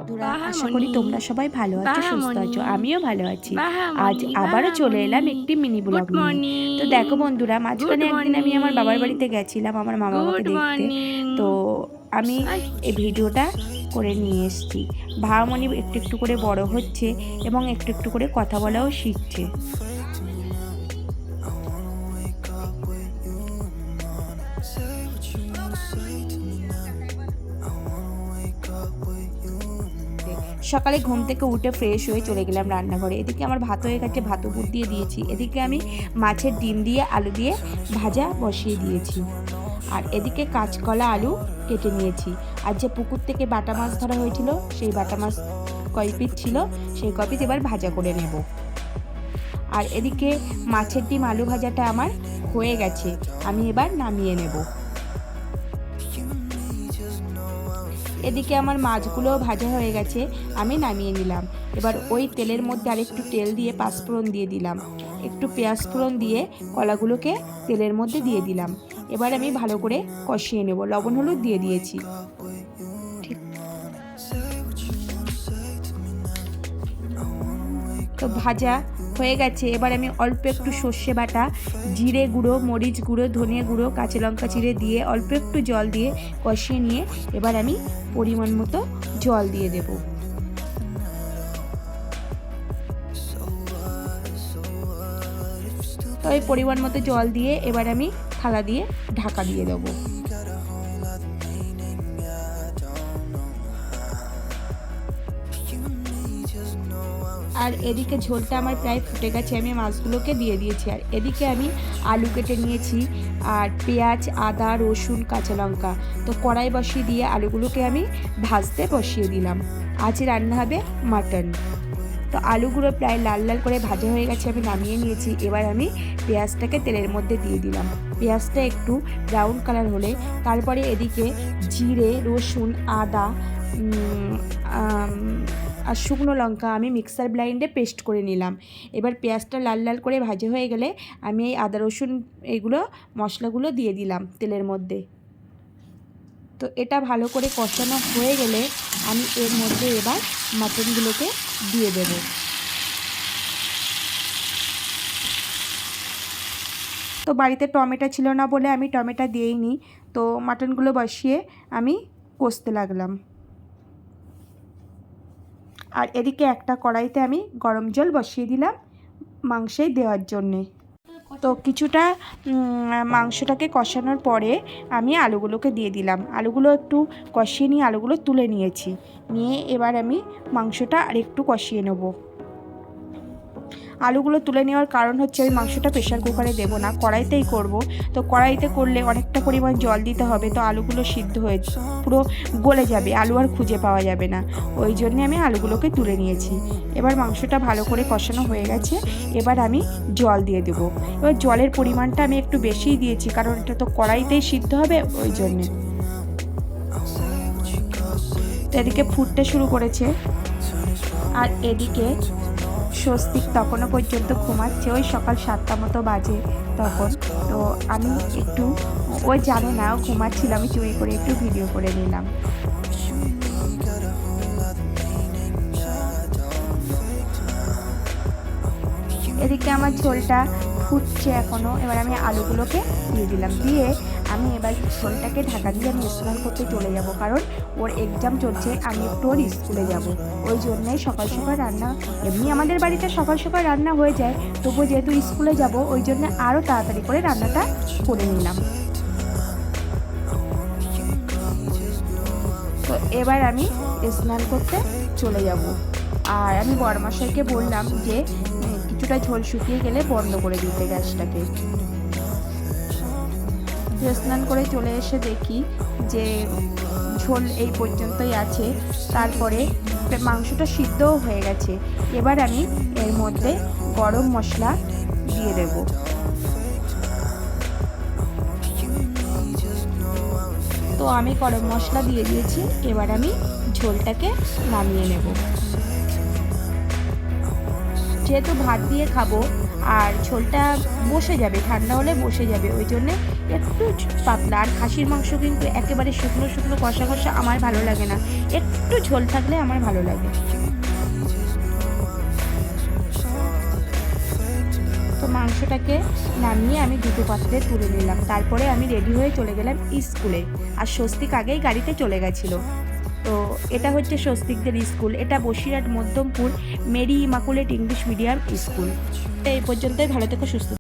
বন্ধুরা, আশা করি তোমরা সবাই ভালো আছো, সুস্থ আছো। আমিও ভালো আছি। আজ আবারও চলে এলাম একটি মিনি ব্লগ নিয়ে। তো দেখো বন্ধুরা, মাঝখানে একদিন আমি আমার বাবার বাড়িতে গেছিলাম আমার মা বাবাকে দেখতে। তো আমি এই ভিডিওটা করে নিয়ে এসেছি। ভাহামণি একটু একটু করে বড় হচ্ছে এবং একটু একটু করে কথা বলাও শিখছে। সকালে ঘুম থেকে উঠে ফ্রেশ হয়ে চলে গেলাম রান্নাঘরে। এদিকে আমার ভাত হয়ে গেছে, ভাত উপর দিয়ে দিয়েছি। এদিকে আমি মাছের ডিম দিয়ে আলু দিয়ে ভাজা বসিয়ে দিয়েছি। আর এদিকে কাঁচকলা আলু কেটে নিয়েছি। আর যে পুকুর থেকে বাটা মাছ ধরা হয়েছিল সেই বাটা মাছ কয় পিস ছিল, সেই কয় পিস এবার ভাজা করে নেব। আর এদিকে মাছের ডিম আলু ভাজাটা আমার হয়ে গেছে, আমি এবার নামিয়ে নেব। এদিকে আমার মাছগুলো ভাজা হয়ে গেছে, আমি নামিয়ে নিলাম। এবার ওই তেলের মধ্যে আর একটু তেল দিয়ে পাঁচফোড়ন দিয়ে দিলাম, একটু পেঁয়াজ ফোড়ন দিয়ে কলাগুলোকে তেলের মধ্যে দিয়ে দিলাম। এবার আমি ভালো করে কষিয়ে নেব। লবণ হলুদ দিয়ে দিয়েছি। তো ভাজা হয়ে গেছে। এবার আমি অল্প একটু সর্ষে বাটা, জিরে গুঁড়ো, মরিচ গুঁড়ো, ধনে গুঁড়ো, কাঁচা লঙ্কা চিড়ে দিয়ে অল্প একটু জল দিয়ে কষিয়ে নিয়ে এবার আমি পরিমাণ মতো জল দিয়ে দেব। তো এই পরিমাণ মতো জল দিয়ে এবার আমি থালা দিয়ে ঢাকা দিয়ে দেবো। আর এদিকে ঝোলটা আমার প্রায় ফুটে গেছে, আমি মাছগুলোকে দিয়ে দিয়েছি। আর এদিকে আমি আলু কেটে নিয়েছি আর পেঁয়াজ, আদা, রসুন, কাঁচা লঙ্কা। তো কড়াই বসিয়ে দিয়ে আলুগুলোকে আমি ভাজতে বসিয়ে দিলাম। আজ রান্না হবে মাটন। তো আলুগুলো প্রায় লাল লাল করে ভাজা হয়ে গেছে, আমি নামিয়ে নিয়েছি। এবার আমি পেঁয়াজটাকে তেলের মধ্যে দিয়ে দিলাম। পেঁয়াজটা একটু ব্রাউন কালার হলে তারপরে এদিকে জিরে, রসুন, আদা আর শুকনো লঙ্কা আমি মিক্সার ব্লাইন্ডে পেস্ট করে নিলাম। এবার পেঁয়াজটা লাল লাল করে ভাজা হয়ে গেলে আমি এই আদা রসুন এইগুলো মশলাগুলো দিয়ে দিলাম তেলের মধ্যে। তো এটা ভালো করে কষানো হয়ে গেলে আমি এর মধ্যে এবার মাটনগুলোকে দিয়ে দেব। তো বাড়িতে টমেটো ছিল না বলে আমি টমেটো দিইনি। তো মাটনগুলো বসিয়ে আমি কষতে লাগলাম। আর এদিকে একটা কড়াইতে আমি গরম জল বসিয়ে দিলাম মাংসে দেওয়ার জন্যে। তো কিছুটা মাংসটাকে কষানোর পরে আমি আলুগুলোকে দিয়ে দিলাম। আলুগুলো একটু কষিয়ে নিয়ে আলুগুলো তুলে নিয়েছি। নিয়ে এবার আমি মাংসটা আর একটু কষিয়ে নেব। আলুগুলো তুলে নেওয়ার কারণ হচ্ছে আমি মাংসটা প্রেশার কুকারে দেবো না, কড়াইতেই করব। তো কড়াইতে করলে অনেকটা পরিমাণ জল দিতে হবে, তো আলুগুলো সিদ্ধ হয়ে পুরো গলে যাবে, আলু আর খুঁজে পাওয়া যাবে না। ওই জন্যে আমি আলুগুলোকে তুলে নিয়েছি। এবার মাংসটা ভালো করে কষানো হয়ে গেছে, এবার আমি জল দিয়ে দেবো। এবার জলের পরিমাণটা আমি একটু বেশিই দিয়েছি, কারণ এটা তো কড়াইতেই সিদ্ধ হবে, ওই জন্যে। তো এদিকে ফুটতে শুরু করেছে আর এদিকে স্বস্তিক তখনও পর্যন্ত ঘুমাচ্ছে। ওই সকাল 7টা মতো বাজে তখন। তো আমি একটু, ওই জানে না ঘুমাচ্ছিল, আমি চুরি করে একটু ভিডিও করে নিলাম। এদিকে আমার ঝোলটা ফুটছে এখনও। এবার আমি আলুগুলোকে দিয়ে দিলাম। দিয়ে আমি এবার ঝোলটাকে ঢাকা দিয়ে আমি স্নান করতে চলে যাব, কারণ ওর এক্সাম চলছে, আমি একটু ওর স্কুলে যাব। ওই জন্যেই সকাল সকাল রান্না, এমনি আমাদের বাড়িতে সকাল সকাল রান্না হয়ে যায়, তবু যেহেতু স্কুলে যাব ওই জন্য আরও তাড়াতাড়ি করে রান্নাটা করে নিলাম। তো এবার আমি স্নান করতে চলে যাব। আর আমি বড়মশাইকে বললাম যে কিছুটা ঝোল শুকিয়ে গেলে বন্ধ করে দিতে গ্যাসটাকে। স্নান করে চলে এসে দেখি যে ঝোল এই পর্যন্তই আছে। তারপরে মাংসটা সিদ্ধও হয়ে গেছে। এবার আমি এর মধ্যে গরম মশলা দিয়ে দেব। তো আমি গরম মশলা দিয়ে দিয়েছি। এবার আমি ঝোলটাকে নামিয়ে নেব। যেহেতু ভাত দিয়ে খাবো আর ঝোলটা বসে যাবে, ঠান্ডা হলে বসে যাবে, ওই জন্যে একটু পাতলা। আর খাসির মাংস কিন্তু একেবারে শুকনো শুকনো কষা কষা আমার ভালো লাগে না, একটু ঝোল থাকলে আমার ভালো লাগে। তো মাংসটাকে নামিয়ে আমি দুটো পাত্রে তুলে নিলাম। তারপরে আমি রেডি হয়ে চলে গেলাম স্কুলে। আর স্বস্তিক আগেই গাড়িতে চলে গেছিলো। তো এটা হচ্ছে স্বস্তিকদের স্কুল, এটা Basirhat Madhyampur Mary Immaculate English medium school. এই পর্যন্তই, ভালো থেকো, সুস্থ।